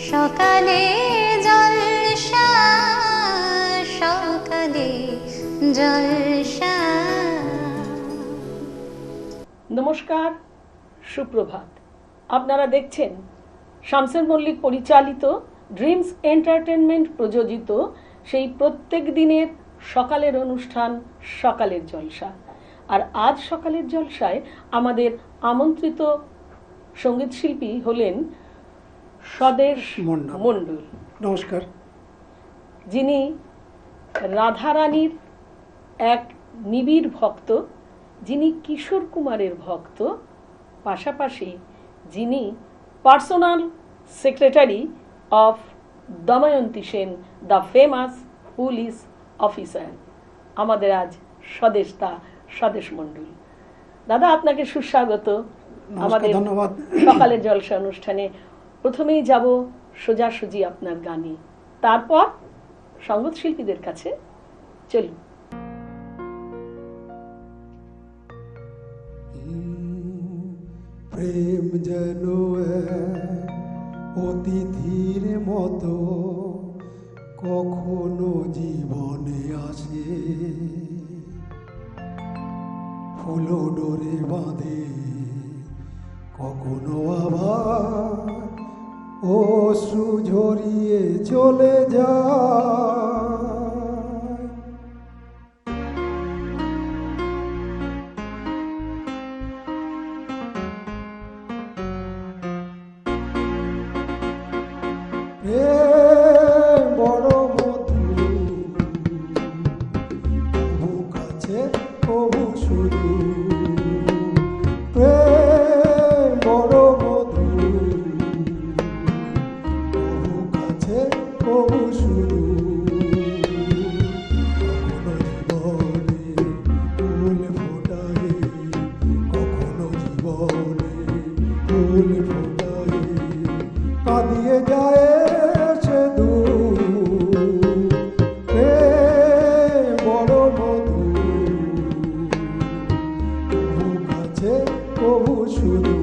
সকালে জলসা, সকালে জলসা। নমস্কার, সুপ্রভাত। আপনারা দেখছেন শামসের মল্লিক পরিচালিত ড্রিমস এন্টারটেনমেন্ট প্রযোজিত সেই প্রত্যেক দিনের সকালের অনুষ্ঠান সকালের জলসা। আর আজ সকালের জলসায় আমাদের আমন্ত্রিত সঙ্গীত শিল্পী হলেন স্বদেশ মণ্ডল। নমস্কার। যিনি রাধারানীর এক নিবিড় ভক্ত, যিনি কিশোর কুমারের ভক্ত, পাশাপাশি যিনি personal secretary of Damayanti Sen, the famous police officer. আমাদের আজ স্বদেশ মণ্ডল। দাদা, আপনাকে সুস্বাগত আমাদের ধন্যবাদ। সকালের জলসা অনুষ্ঠানে। প্রথমেই যাব সোজাসুজি আপনার গানে, তারপর সঙ্গীত শিল্পীদের কাছে। চলুন। প্রেম যেন অতিথির মতো কখনো জীবনে আসে, ফুলো ডোরে বাঁধে, কখনো আবার অশ্রু ঝরিয়ে চলে যায়। বড় মধু, প্রভু কাছে প্রভু শুধু। প্রেম বড় মধু, প্রভু কাছে প্রভু শুধু। কখনো জীবনে ফুল ফোটায়, কাঁদিয়ে যায় সে দূর। বড় মধু, প্রভু কাছে প্রভু শুধু।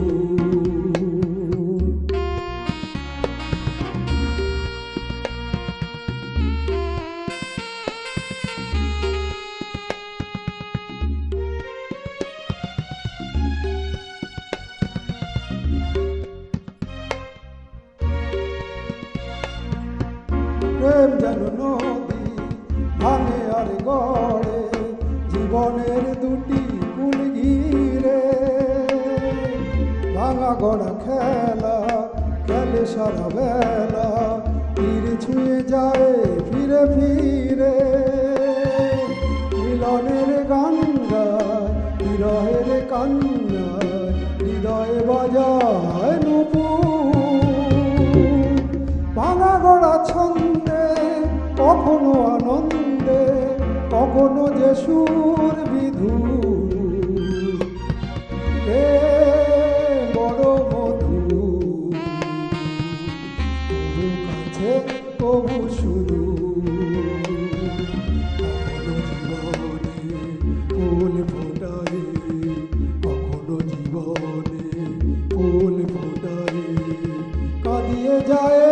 প্রেম যেন নদী, ভাঙে আর গড়ে, জীবনের দুটি কুল ঘিরে। ভাঙা গড়া খেলা খেলে সারা বেলা, তীর ছুঁয়ে যায় ফিরে ফিরে। মিলনের গান গায়, বিরহের কান্নায়, হৃদয়ে বাজায় নূপুর। ভাঙা গড়া ছন্দে, কখনো আনন্দে, কখনো যে সুর বিধুর। বড় মধু, প্রভু কাছে প্রভু শুধু। কখনো জীবনে ফুল ফোটায়, কখনো জীবনে ফুল ফোটায়, কাঁদিয়ে যায়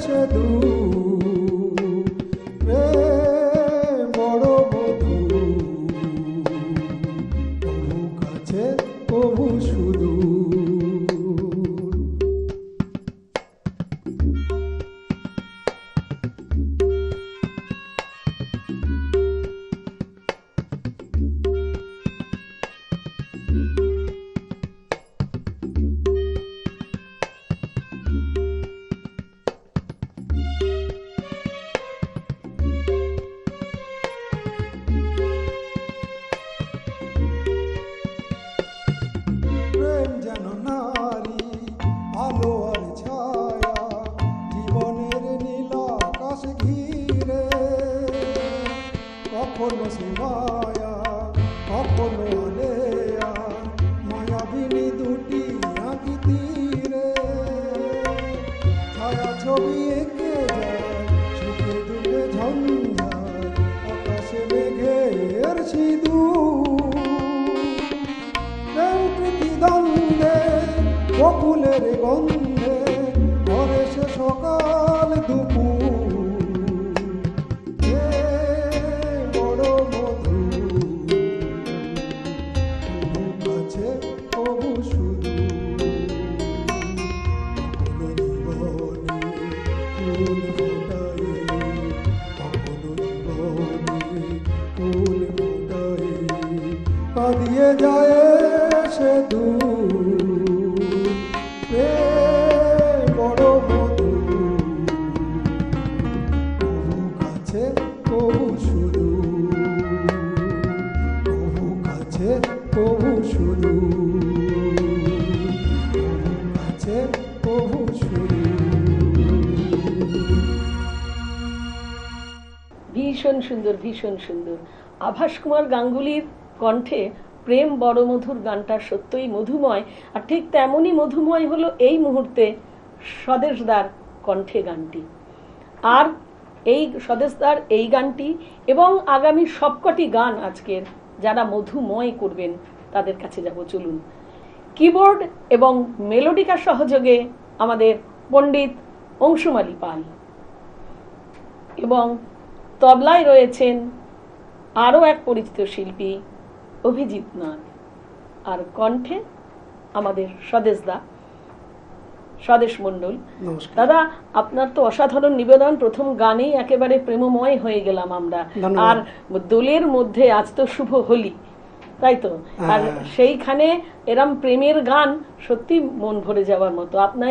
সে দূর। বড় মধু, প্রভু কাছে প্রভু শুধু। প্রেম যেন নারী, আলো আর ছায়া, জীবনের নীল আকাশ ঘিরে। কখনো সে মায়া, কখনো আলেয়া, মায়াবিনী দুটি আঁকি তীরে। ছায়া ছবি এঁকে যায়, সুখে দুঃখে ঝঞ্ঝায়, আকাশে মেঘের সিঁদুর। দ্বন্দ্বে বকুলের গন্ধে ঘরে শেষ সকাল দুপুর এ বড় মধু তবু কাছে তবু শুধু কখনো জীবনে ফুল ফোটায় কখনো জীবনে ফুল ফোটায় কাঁদিয়ে যায় সে দূর এ বড় মধু তবু কাছে তবু শুধু তবু কাছে তবু শুধু তবু কাছে তবু শুধু ভীষণ সুন্দর, ভীষণ সুন্দর। আভাস কুমার গাঙ্গুলির কণ্ঠে প্রেম বড় মধুর গানটা সত্যই মধুময়, আর ঠিক তেমনই মধুময় হলো এই মুহূর্তে স্বদেশদার কণ্ঠে গানটি। আর এই স্বদেশদার এই গানটি এবং আগামী সবকটি গান আজকের যারা মধুময় করবেন তাদের কাছে যাব, চলুন। কিবোর্ড এবং মেলোডিকার সহযোগে আমাদের পণ্ডিত অংশুমালী পাল, এবং তবলায় রয়েছেন আরও এক পরিচিত শিল্পী অভিজিৎ নাগ, আর কণ্ঠে আমাদের স্বদেশদা স্বদেশ মণ্ডল। নমস্কার দাদা, আপনার তো অসাধারণ নিবেদন, প্রথম গানেই একেবারে প্রেমময় হয়ে গেলাম আমরা। ধন্যবাদ। আর দোলের মধ্যে আজ তো শুভ হোলি, তাই তো? আর সেইখানে এরম প্রেমের গান সত্যি মন ভরে যাওয়ার মতো। আপনার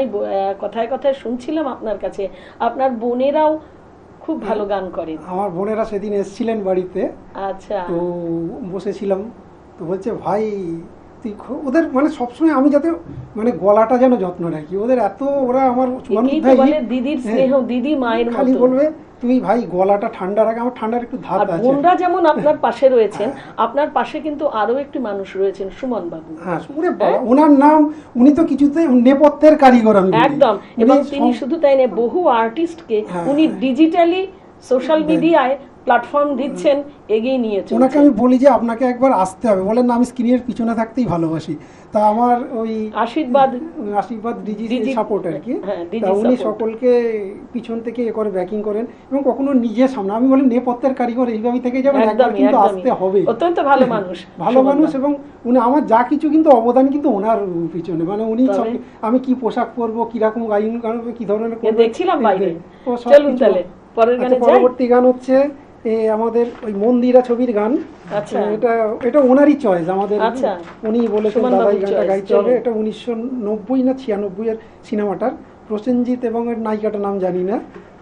কথায় কথায় শুনছিলাম আপনার কাছে আপনার বোনেরাও খুব ভালো গান করেন। আমার বোনেরা সেদিন এসেছিলেন বাড়িতে, আচ্ছা, তো বসেছিলাম, তো বলছে ভাই তুই ওদের মানে সবসময় আমি যাতে মানে গলাটা যেন যত্ন রাখি, ওদের এত ওরা আমার একেই তো বলে দিদির স্নেহ, দিদি মায়ের খালি মতো। বলবে তুমি ভাই গলাটা ঠান্ডা রাখে, আমার ঠান্ডার একটু ধাত আর আছে। বোনরা যেমন আপনার পাশে রয়েছেন, আপনার পাশে কিন্তু আরো একটি মানুষ রয়েছেন, সুমন বাবু। হ্যাঁ ওরে বাবা, ওনার নাম, উনি তো কিছুতে নেপথ্যের কারিগর আমি বলি। একদম। উনি এবং তিনি শুধু তাই না, বহু আর্টিস্টকে উনি ডিজিটালি সোশ্যাল মিডিয়ায় প্ল্যাটফর্ম দিচ্ছেন, এগিয়ে নিয়ে ওনাকে চলছেন। আমি বলি যে আপনাকে একবার আসতে হবে, বলেন না আমি স্ক্রিনের পিছনে থাকতেই ভালোবাসি। তা আমার ওই আশীর্বাদ ডিজি সাপোর্ট আর কি, হ্যাঁ, ডিজি তা উনি সাপোর্ট। সকলকে পিছন থেকে এ করে ব্যাকিং করেন, এবং কখনো নিজের সামনে আমি বলি নেপথ্যের কারিগর এইভাবে থেকে যাবেন, একবার একদমই, কিন্তু একদমই। আসতে হবে। অত্যন্ত ভালো মানুষ, ভালো সুমন মানুষ, দা। এবং উনি আমার যা কিছু কিন্তু অবদান কিন্তু ওনার পিছনে, মানে উনি তবে? সব আমি কি পোশাক পরবো, কিরকম গাইন গানবো, কি ধরনের এ করবো, দেখছিলাম বাইরে। ও সব চলুন কিছু। তাহলে পরের আচ্ছা, গানে যাই। পরবর্তী গান হচ্ছে আমাদের ওই মন্দিরা ছবির গান। আচ্ছা। এটা ওনারই চয়েস, আমাদের আচ্ছা। উনি বলেছেন সুমন দাদা বাবুর এই গানটা choice, গাইতে চলুন। হবে। এটা 1990 না 96 এর সিনেমাটার, প্রসেনজিৎ এবং এর নায়িকাটার নাম জানি না।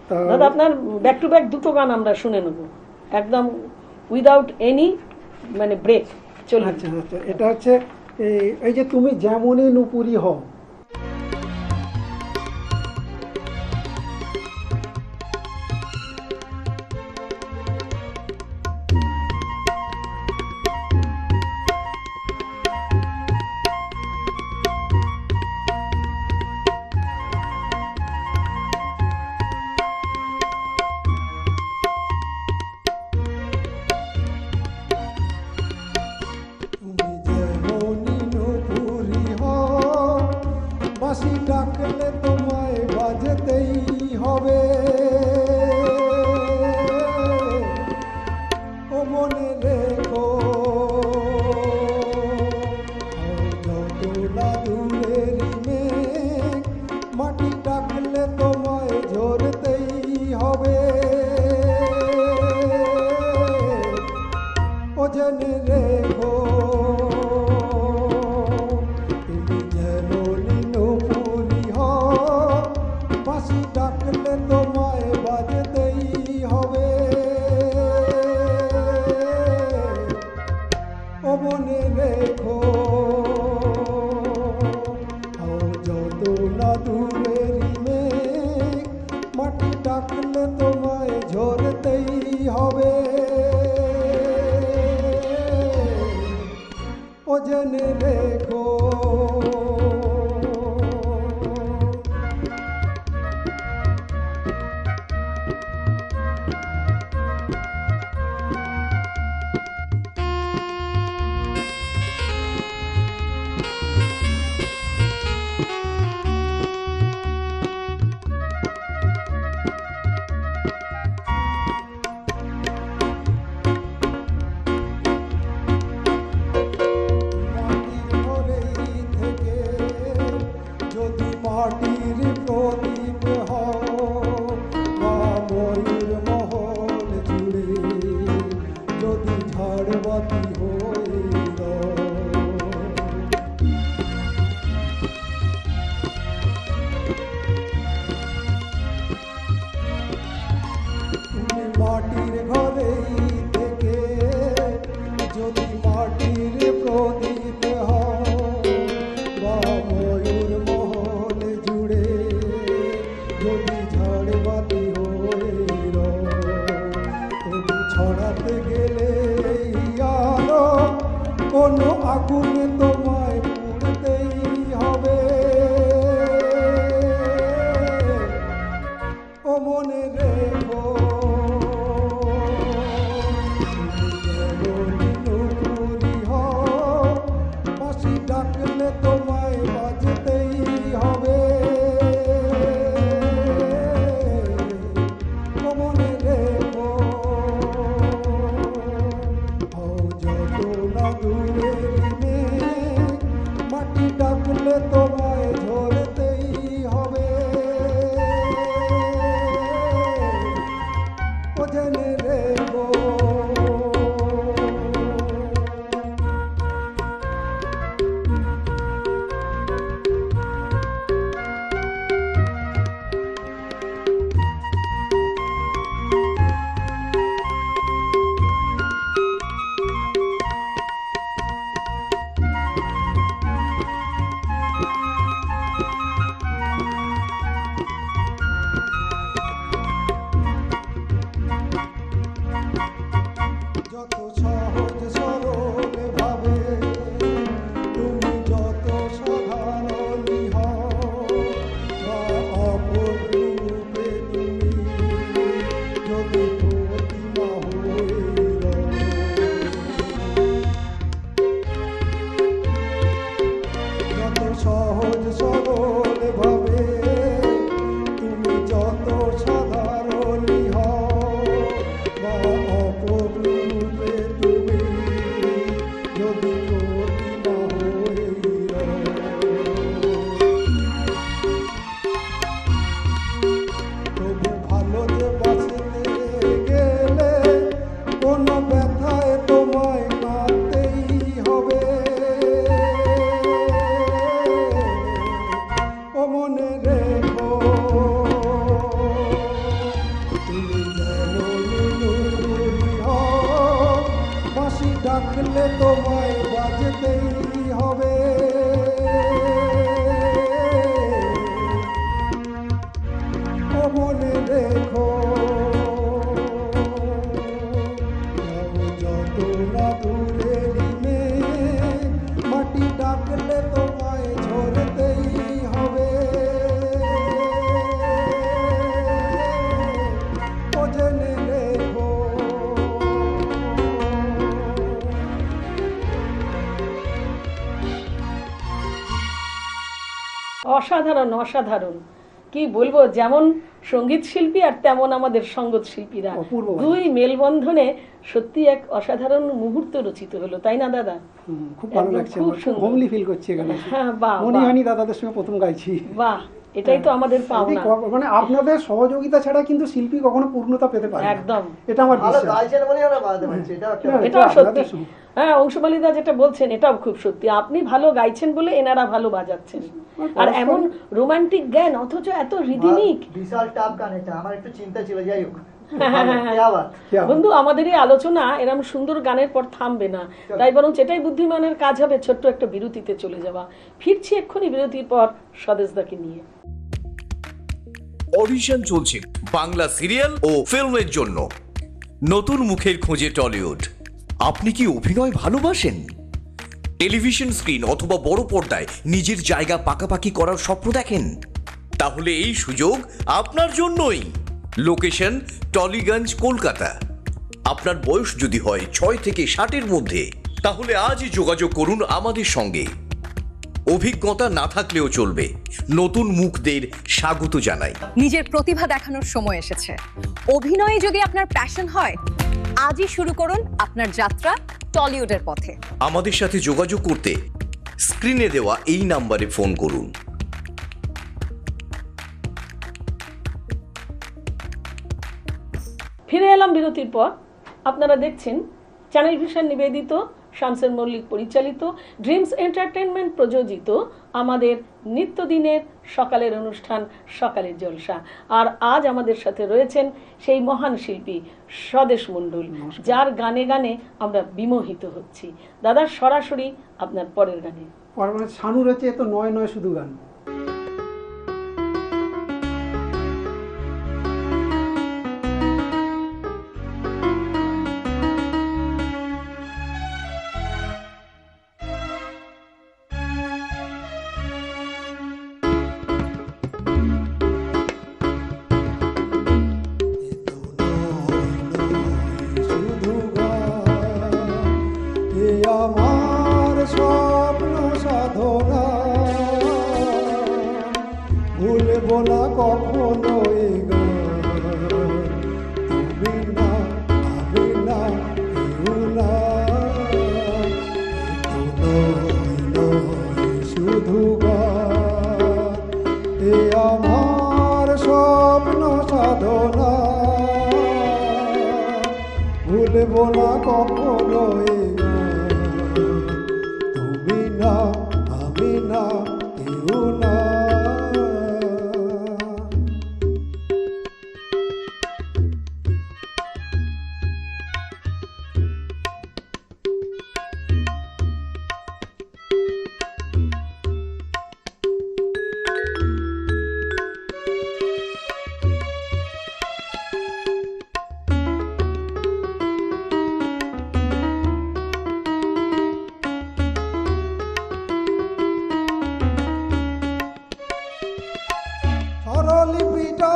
তা দাদা, আপনার ব্যাক টু ব্যাক দুটো গান আমরা শুনে নেব, একদম উইদাউট এনি মানে ব্রেক। চলুন। আচ্ছা আচ্ছা, এটা হচ্ছে এই যে তুমি যেমনই নুপুরি হও। তুমি যেমনই নুপুরি হও, বাঁশি ডাকলে তোমায় বাজতেই হবে। ও মনে রেখো, যত না দূরেরই মেঘ, মাটি ডাকলে তোমায় ঝরতেই হবে। ও জেনে রেখো, তুমি যেমনই নুপুরি হও, বাঁশি ডাকলে তোমায় বাজতেই হবে। ও মনে রেখো, যত না দূরেরই মেঘ, মাটি ডাকলে তোমায় ঝরতেই হবে। মাটির ঘরেই থেকে যদি মাটির প্রদীপ হও বা ময়ূর মহল জুড়ে যদি ঝাড়বাতি হয়ে রও, তবু ছড়াতে গেলে এই আলো কোনো আগুনে তোমায় পুড়তেই হবে। ও মনে রেখো তুমি যেমনই নুপুরি হও, বাঁশি ডাকলে তোমায় বাজতেই হবে। ও মনে রেখো হও যত না দূরের মেঘ, মাটি ডাকলে তোমায় ঝরতেই হবে। ও জেনে রেখো যত সহজ সরল ভাবে তুমি যত সাধারণই হও বা অপর রূপে তুমি যদি প্রতিমা হয়ে রও, যত সহজ সরল ভাবে তুমি যত সাধারণই হও বা অপর রূপে তুমি যদি প্রতিমা হয়ে রও, তবু ভালো যে বাঁচতে গেলে কোনো ব্যথায় তোমায় কাঁদতেই হবে। ও মনে রেখো তুমি যেমনই নুপুরি হও, বাঁশি ডাকলে তোমায় বাজতেই হবে। ও মনে রেখো যাও যত না দূরের মেঘ, মাটি ডাকলে তোমায় ঝরতেই হবে। ও জেনে রেখো অসাধারণ অসাধারণ, কি বলবো, যেমন সঙ্গীত শিল্পী আর তেমন আমাদের সঙ্গীত শিল্পীরা, অপূর্ব। দুই মেলবন্ধনে সত্যি এক অসাধারণ মুহূর্ত রচিত হলো, তাই না দাদা? খুব ভালো একদম লাগছে, খুব খুব সুন্দর। হোমলি ফিল করছি এখানে। হ্যাঁ, বাহ মনে বাহ, হয়নি দাদাদের সঙ্গে প্রথম গাইছি। বাহ, এটাই তো আমাদের পাওনা। মানে আপনাদের সহযোগিতা ছাড়া কিন্তু শিল্পী কখনো পূর্ণতা পেতে পারে না। একদম, এটা আমার ভালো বিশ্বাস। গাইছেন বলেই আমরা বাজাতে পারছি, এটা একটা হ্যাঁ, এটাও এটা সত্যি। আপনাদের সঙ্গে। হ্যাঁ, অংশুমালিদা যেটা বলছেন এটাও খুব সত্যি, আপনি ভালো গাইছেন বলে এনারা ভালো বাজাচ্ছেন। আর এমন রোমান্টিক গান অথচ এত রিদিমিক। বিশাল টাপ গান এটা, আমার একটু চিন্তা ছিল, যাই হোক क्या বন্ধু, আমাদের এই আলোচনা এরকম সুন্দর গানের পর থামবে না, তাই বরং এটাই বুদ্ধিমানের কাজ হবে ছোট্ট একটা বিরতিতে চলে যাওয়া। ফিরছি এক্ষুনি বিরতির পর স্বদেশদাকে নিয়ে। অডিশন চলছে বাংলা সিরিয়াল ও ফিল্মের জন্য। নতুন মুখের খোঁজে টলিউড। আপনি কি অভিনয় ভালোবাসেন? টেলিভিশন স্ক্রিন অথবা বড় পর্দায় নিজের জায়গা পাকাপাকি করার স্বপ্ন দেখেন? তাহলে এই সুযোগ আপনার জন্যই। লোকেশন টলিগঞ্জ, কলকাতা। আপনার বয়স যদি হয় 6 থেকে 60-এর মধ্যে, তাহলে আজই যোগাযোগ করুন আমাদের সঙ্গে। অভিজ্ঞতা না থাকলেও চলবে, নতুন মুখদের স্বাগত জানাই। নিজের প্রতিভা দেখানোর সময় এসেছে। অভিনয়ে যদি আপনার প্যাশন হয়, আজই শুরু করুন আপনার যাত্রা টলিউডের পথে। আমাদের সাথে যোগাযোগ করতে স্ক্রিনে দেওয়া এই নাম্বারে ফোন করুন। ফিরে এলাম বিরতির পর। আপনারা দেখছেন চ্যানেল ভিশন নিবেদিত শামসের মল্লিক পরিচালিত, ড্রিমস এন্টারটেনমেন্ট প্রযোজিত আমাদের নিত্যদিনের সকালের অনুষ্ঠান সকালের জলসা। আর আজ আমাদের সাথে রয়েছেন সেই মহান শিল্পী স্বদেশ মণ্ডল, যার গানে গানে আমরা বিমোহিত হচ্ছি। দাদা, সরাসরি আপনার পরের গানে। শানু রয়েছে তো নয় নয় শুধু গান। শুধু গান, এ আমার স্বপ্ন সাধনা, ভুলব না কখনো এ গান। তুমি না, আমি না, কেউ না, এ তো নয় শুধু গান, এ আমার স্বপ্ন সাধনা, ভুলব না কখনো এ গান। তুমি না, আমি না, কেউ না। স্বরলিপিটা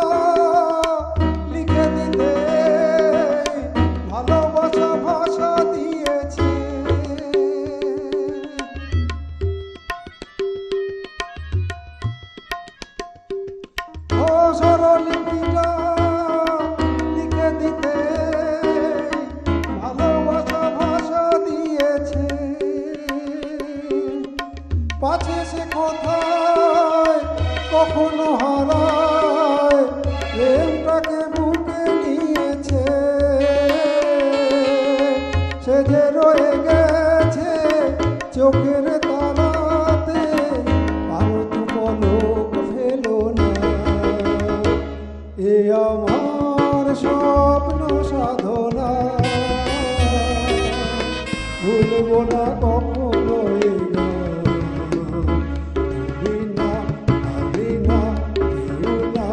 লিখে দিতে ভালোবাসা ভাষা দিয়েছে, ও স্বরলিপিটা লিখে দিতে ভালোবাসা ভাষা দিয়েছে, পাছে সে কোথায় কখনো হারায়, প্রেমটাকে বুকে নিয়েছে, সে যে রয়ে গেছে চোখের তারাতে, আরো তো পলক ফেলো না, এ আমার স্বপ্ন সাধনা, ভুলব না কখনো এ গান। তুমি না, আমি না, কেউ না।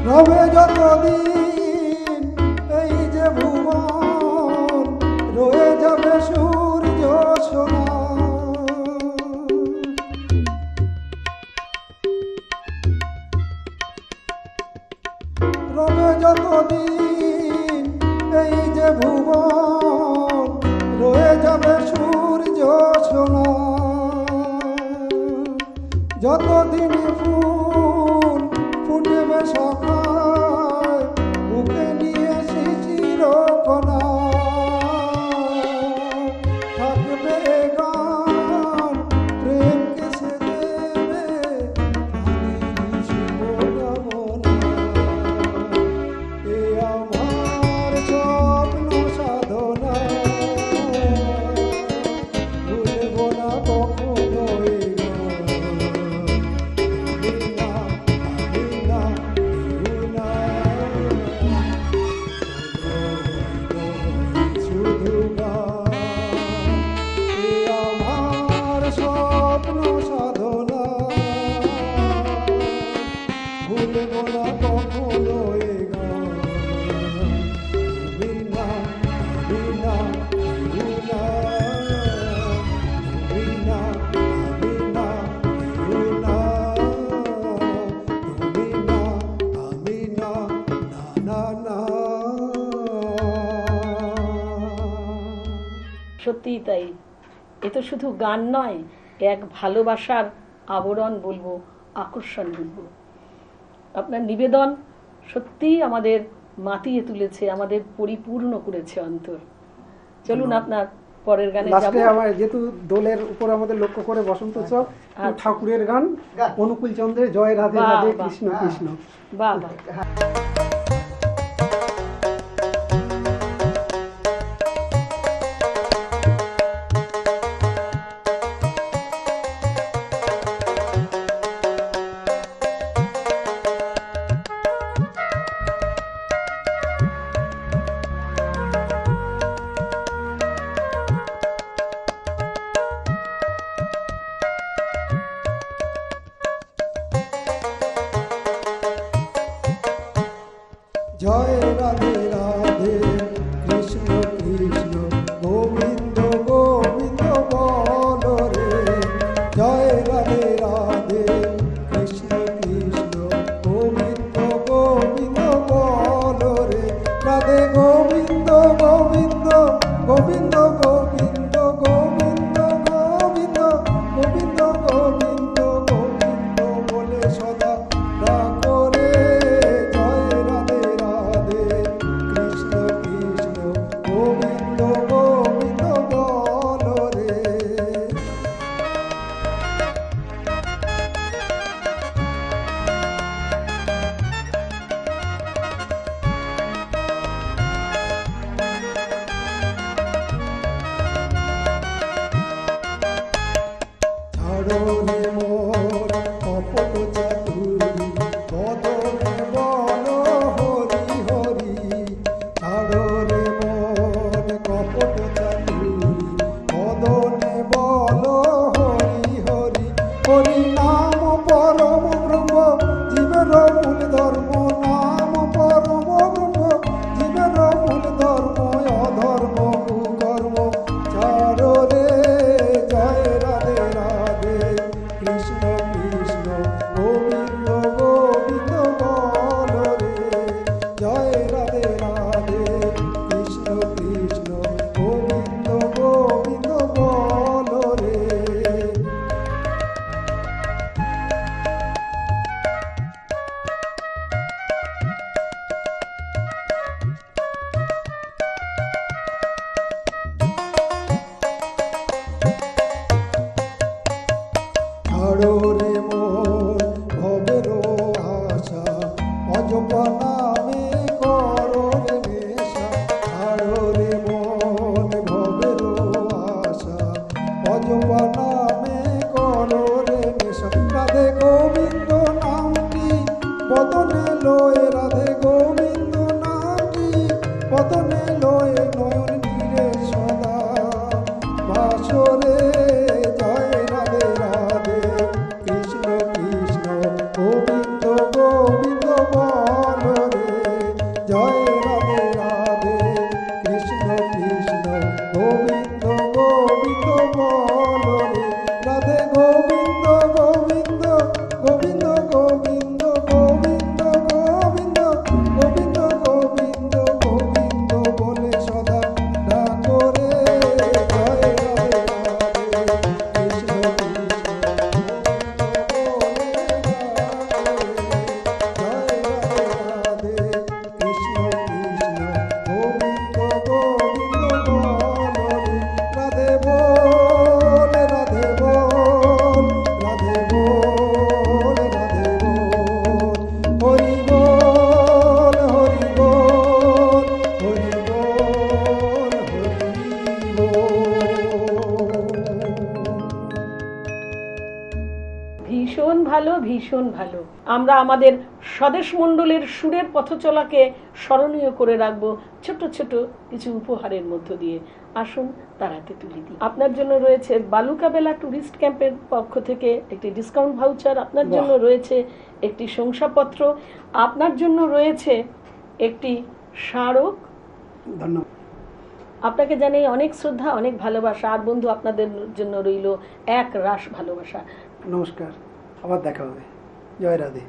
রবে যতদিন এই যে ভুবন, রয়ে যাবে সূর্য সোনা, রবে যতদিন এই যে ভুবন, রয়ে যাবে সূর্য সোনা, যতদিন ফুল ফুটবে সকাল, বুকে নিয়ে শিশির কণা, থাকবে গান প্রেমকে সে দেবে প্রাণের শুভকামনা, এ আমার স্বপ্ন সাধনা, ভুলব না কখনো এ গান। তুমি না, আমি না, কেউ সত্যিই তাই। এ তো শুধু গান নয়, এক ভালোবাসার আবরণ বলবো, আকর্ষণ বলবো। আপনার নিবেদন সত্যিই আমাদের মাতিয়ে তুলেছে, আমাদের পরিপূর্ণ করেছে অন্তর। চলুন আপনার পরের গানে যাব। লাস্টে আমার যেহেতু দোলের উপর আমাদের লক্ষ্য করে বসন্ত উৎসব, আচ্ছা। ঠাকুরের গান অনুকূল চন্দ্রের জয় রাধে বাহ, রাধে বাহ, কৃষ্ণ হ্যাঁ। কৃষ্ণ। বাহ বাহ। জয় রাধে রাধে কৃষ্ণ কৃষ্ণ গোবিন্দ গোবিন্দ বল রে। জয় রাধে রাধে কৃষ্ণ কৃষ্ণ গোবিন্দ গোবিন্দ বল রে। রাধে গোবিন্দ গোবিন্দ গোবিন্দ গোবিন্দ গোবিন্দ গোবিন্দ গোবিন্দ গোবিন্দ গোবিন্দ বলে সদা ডাকো রে। জয় রাধে রাধে কৃষ্ণ কৃষ্ণ গোবিন্দ গোবিন্দ বল রে। ছাড়ো রে মোর কপট চাতুরি বদনে বল হরি হরি। ছাড়ো রে মোর কপট চাতুরি বদনে বল হরি হরি। হরি নাম পরম ব্রহ্ম জীবের মূল ধর্ম। নাম পরম ব্রহ্ম জীবের মূল ধর্ম। অধর্ম কুকর্ম ছাড়ো রে। জয় রাধে রাধে কৃষ্ণ কৃষ্ণ গোবিন্দ গোবিন্দ বল রে। জয় রাধে রাধে কৃষ্ণ কৃষ্ণ গোবিন্দ গোবিন্দ বল রে। ছাড়ো রে মোর ভবের আশা অজপা নামে করো রে নেশা। ছাড়ো রে মন ভবের আশা অজপা নামে করো রে নেশা। রাধে গোবিন্দ নামটি বদনে লয়ে। রাধে গোবিন্দ নামটি বদনে লয়ে। নয়ন নীরে সদা বাসরে। জয় রাধে রাধে কৃষ্ণ কৃষ্ণ গোবিন্দ গোবিন্দ বল রে। জয় রাধে রাধে কৃষ্ণ কৃষ্ণ গোবিন্দ গোবিন্দ বল রে। রাধে গোবিন্দ গোবিন্দ গোবিন্দ গোবিন্দ গোবিন্দ গোবিন্দ গোবিন্দ গোবিন্দ গোবিন্দ বলে সদা ডাকো রে। জয় রাধে রাধে কৃষ্ণ কৃষ্ণ গোবিন্দ গোবিন্দ বলে। জয় রাধে রাধে কৃষ্ণ কৃষ্ণ গোবিন্দ গোবিন্দ বল রে। রাধে বল রাধে বল রাধে বল রাধে বল। হরি বল হরি বল হরি বল হরি বল। ভীষণ ভালো, ভীষণ ভালো। আমরা আমাদের স্বদেশ মণ্ডলের সুরের পথচলাকে স্মরণীয় করে রাখবো ছোট ছোট কিছু উপহারের মধ্য দিয়ে। আসুন তারাতে তুলে দিই। আপনার জন্য রয়েছে বালুকাবেলা ট্যুরিস্ট ক্যাম্পের পক্ষ থেকে একটি ডিসকাউন্ট ভাউচার। আপনার জন্য রয়েছে একটি শংসাপত্র। আপনার জন্য রয়েছে একটি স্মারক। ধন্যবাদ। আপনাকে জানাই অনেক শ্রদ্ধা, অনেক ভালোবাসা। আর বন্ধু, আপনাদের জন্য রইল এক রাশ ভালোবাসা। নমস্কার, আবার দেখা হবে। জয় রাধে।